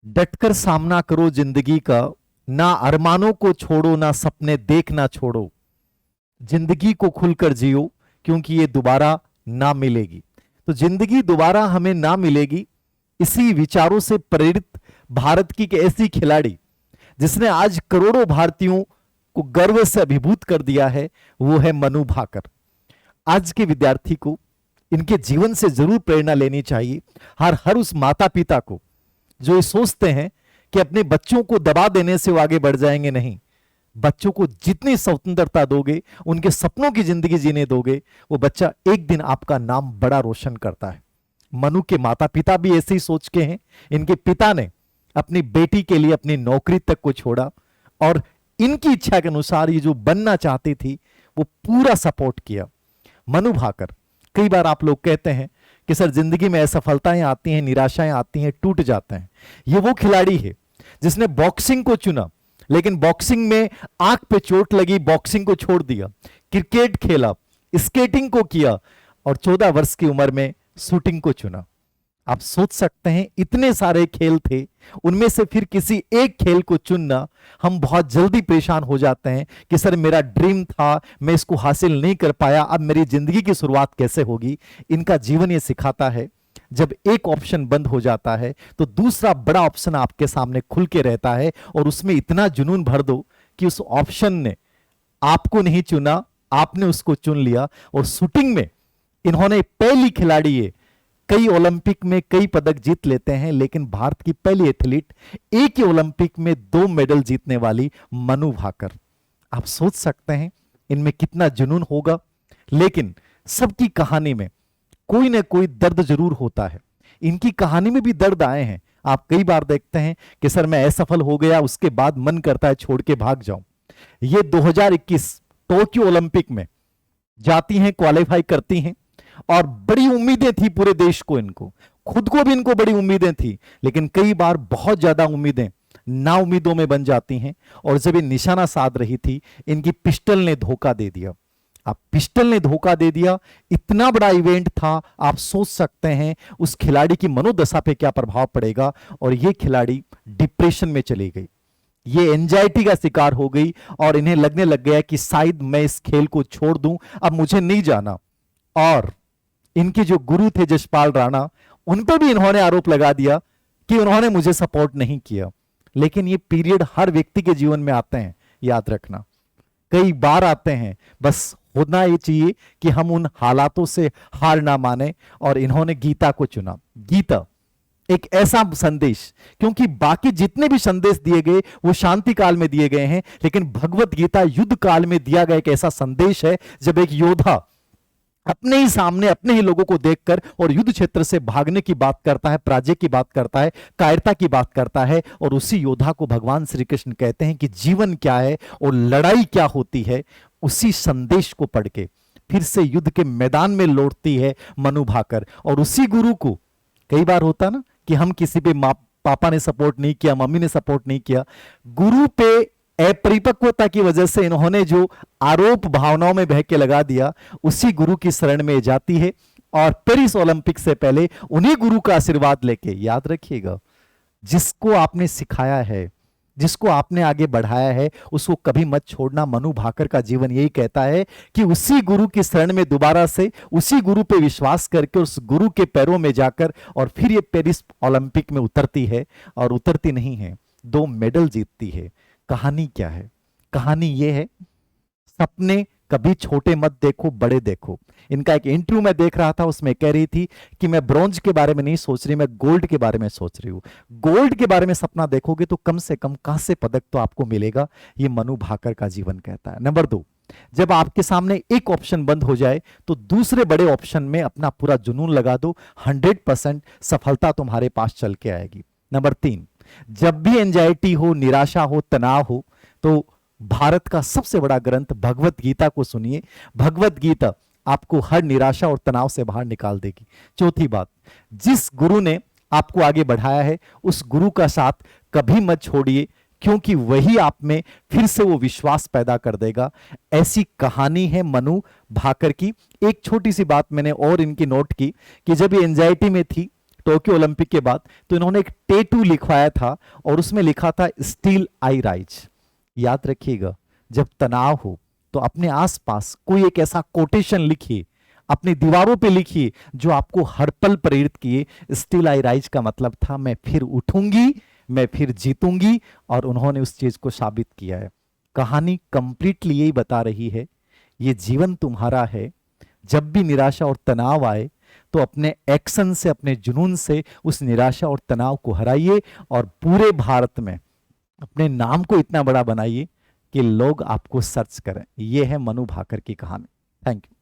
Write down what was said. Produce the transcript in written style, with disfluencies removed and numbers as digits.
डटकर सामना करो जिंदगी का। ना अरमानों को छोड़ो, ना सपने देखना छोड़ो। जिंदगी को खुलकर जियो, क्योंकि ये दोबारा ना मिलेगी। तो जिंदगी दोबारा हमें ना मिलेगी, इसी विचारों से प्रेरित भारत की एक ऐसी खिलाड़ी जिसने आज करोड़ों भारतीयों को गर्व से अभिभूत कर दिया है, वो है मनु भाकर। आज के विद्यार्थी को इनके जीवन से जरूर प्रेरणा लेनी चाहिए। हर हर उस माता पिता को जो ये सोचते हैं कि अपने बच्चों को दबा देने से वो आगे बढ़ जाएंगे, नहीं। बच्चों को जितनी स्वतंत्रता दोगे, उनके सपनों की जिंदगी जीने दोगे, वो बच्चा एक दिन आपका नाम बड़ा रोशन करता है। मनु के माता पिता भी ऐसे ही सोच के हैं। इनके पिता ने अपनी बेटी के लिए अपनी नौकरी तक को छोड़ा और इनकी इच्छा के अनुसार ये जो बनना चाहती थी वो पूरा सपोर्ट किया। मनु भाकर, कई बार आप लोग कहते हैं कि सर जिंदगी में असफलताएं आती हैं, निराशाएं आती हैं, टूट जाते हैं। ये वो खिलाड़ी है जिसने बॉक्सिंग को चुना, लेकिन बॉक्सिंग में आंख पे चोट लगी, बॉक्सिंग को छोड़ दिया। क्रिकेट खेला, स्केटिंग को किया और 14 वर्ष की उम्र में शूटिंग को चुना। आप सोच सकते हैं इतने सारे खेल थे, उनमें से फिर किसी एक खेल को चुनना। हम बहुत जल्दी परेशान हो जाते हैं कि सर मेरा ड्रीम था, मैं इसको हासिल नहीं कर पाया, अब मेरी जिंदगी की शुरुआत कैसे होगी। इनका जीवन ये सिखाता है, जब एक ऑप्शन बंद हो जाता है तो दूसरा बड़ा ऑप्शन आपके सामने खुल के रहता है, और उसमें इतना जुनून भर दो कि उस ऑप्शन ने आपको नहीं चुना, आपने उसको चुन लिया। और शूटिंग में इन्होंने पहली खिलाड़ी है, कई ओलंपिक में कई पदक जीत लेते हैं, लेकिन भारत की पहली एथलीट, एक ही ओलंपिक में 2 मेडल जीतने वाली मनु भाकर। आप सोच सकते हैं इनमें कितना जुनून होगा। लेकिन सबकी कहानी में कोई ना कोई दर्द जरूर होता है। इनकी कहानी में भी दर्द आए हैं। आप कई बार देखते हैं कि सर मैं असफल हो गया, उसके बाद मन करता है छोड़ के भाग जाऊं। ये 2021 टोक्यो ओलंपिक में जाती हैं, क्वालिफाई करती हैं, और बड़ी उम्मीदें थी पूरे देश को, इनको खुद को भी इनको बड़ी उम्मीदें थी। लेकिन कई बार बहुत ज्यादा उम्मीदें ना उम्मीदों में बन जाती हैं, और जब ये निशाना साध रही थी, इनकी पिस्टल ने धोखा दे दिया। अब पिस्टल ने धोखा दे दिया, इतना बड़ा इवेंट था, आप सोच सकते हैं उस खिलाड़ी की मनोदशा पे क्या प्रभाव पड़ेगा। और ये खिलाड़ी डिप्रेशन में चली गई, ये एंजाइटी का शिकार हो गई, और इन्हें लगने लग गया कि शायद मैं इस खेल को छोड़ दूं, अब मुझे नहीं जाना। और इनके जो गुरु थे जसपाल राणा, उन पे भी इन्होंने आरोप लगा दिया कि उन्होंने मुझे सपोर्ट नहीं किया। लेकिन ये पीरियड हर व्यक्ति के जीवन में आते हैं, याद रखना, कई बार आते हैं। बस होना ये चाहिए कि हम उन हालातों से हार ना माने। और इन्होंने गीता को चुना। गीता एक ऐसा संदेश, क्योंकि बाकी जितने भी संदेश दिए गए वो शांति काल में दिए गए हैं, लेकिन भगवत गीता युद्ध काल में दिया गया एक ऐसा संदेश है, जब एक योद्धा अपने ही सामने अपने ही लोगों को देखकर और युद्ध क्षेत्र से भागने की बात करता है, पराजय की बात करता है, कायरता की बात करता है, और उसी योद्धा को भगवान श्री कृष्ण कहते हैं कि जीवन क्या है और लड़ाई क्या होती है। उसी संदेश को पढ़ के फिर से युद्ध के मैदान में लौटती है मनु भाकर। और उसी गुरु को, कई बार होता ना कि हम किसी पे पापा ने सपोर्ट नहीं किया, मम्मी ने सपोर्ट नहीं किया, गुरु पे अपरिपक्वता की वजह से इन्होंने जो आरोप भावनाओं में बह के लगा दिया, उसी गुरु की शरण में जाती है। और पेरिस ओलंपिक से पहले उन्हीं गुरु का आशीर्वाद लेके, याद रखिएगा, जिसको आपने सिखाया है, जिसको आपने आगे बढ़ाया है, उसको कभी मत छोड़ना। मनु भाकर का जीवन यही कहता है कि उसी गुरु की शरण में दोबारा से उसी गुरु पे विश्वास करके उस गुरु के पैरों में जाकर और फिर ये पेरिस ओलंपिक में उतरती है। और उतरती नहीं है, 2 मेडल जीतती है। कहानी क्या है? कहानी यह है, सपने कभी छोटे मत देखो, बड़े देखो। इनका एक इंटरव्यू मैं देख रहा था, उसमें कह रही थी कि मैं ब्रॉन्ज के बारे में नहीं सोच रही, मैं गोल्ड के बारे में सोच रही हूं। गोल्ड के बारे में सपना देखोगे तो कम से कम कांस्य पदक तो आपको मिलेगा, ये मनु भाकर का जीवन कहता है। नंबर 2, जब आपके सामने एक ऑप्शन बंद हो जाए तो दूसरे बड़े ऑप्शन में अपना पूरा जुनून लगा दो, 100% सफलता तुम्हारे पास चल के आएगी। नंबर 3, जब भी एंजाइटी हो, निराशा हो, तनाव हो, तो भारत का सबसे बड़ा ग्रंथ भगवत गीता को सुनिए। भगवत गीता आपको हर निराशा और तनाव से बाहर निकाल देगी। चौथी बात, जिस गुरु ने आपको आगे बढ़ाया है, उस गुरु का साथ कभी मत छोड़िए, क्योंकि वही आप में फिर से वो विश्वास पैदा कर देगा। ऐसी कहानी है मनु भाकर की। एक छोटी सी बात मैंने और इनकी नोट की कि जब ये एंजाइटी में थी, टोक्यो ओलंपिक के बाद, तो इन्होंने एक टेटू लिखवाया था और उसमें लिखा था स्टिल आई राइज। याद रखिएगा, जब तनाव हो तो अपने आसपास कोई एक ऐसा कोटेशन लिखिए, अपनी दीवारों पे लिखिए जो आपको हर पल प्रेरित किए। स्टिल आई राइज का मतलब था मैं फिर उठूंगी, मैं फिर जीतूंगी, और उन्होंने उस चीज को साबित किया है। कहानी कंप्लीटली यही बता रही है, ये जीवन तुम्हारा है। जब भी निराशा और तनाव आए तो अपने एक्शन से, अपने जुनून से उस निराशा और तनाव को हराइए, और पूरे भारत में अपने नाम को इतना बड़ा बनाइए कि लोग आपको सर्च करें। यह है मनु भाकर की कहानी। Thank you.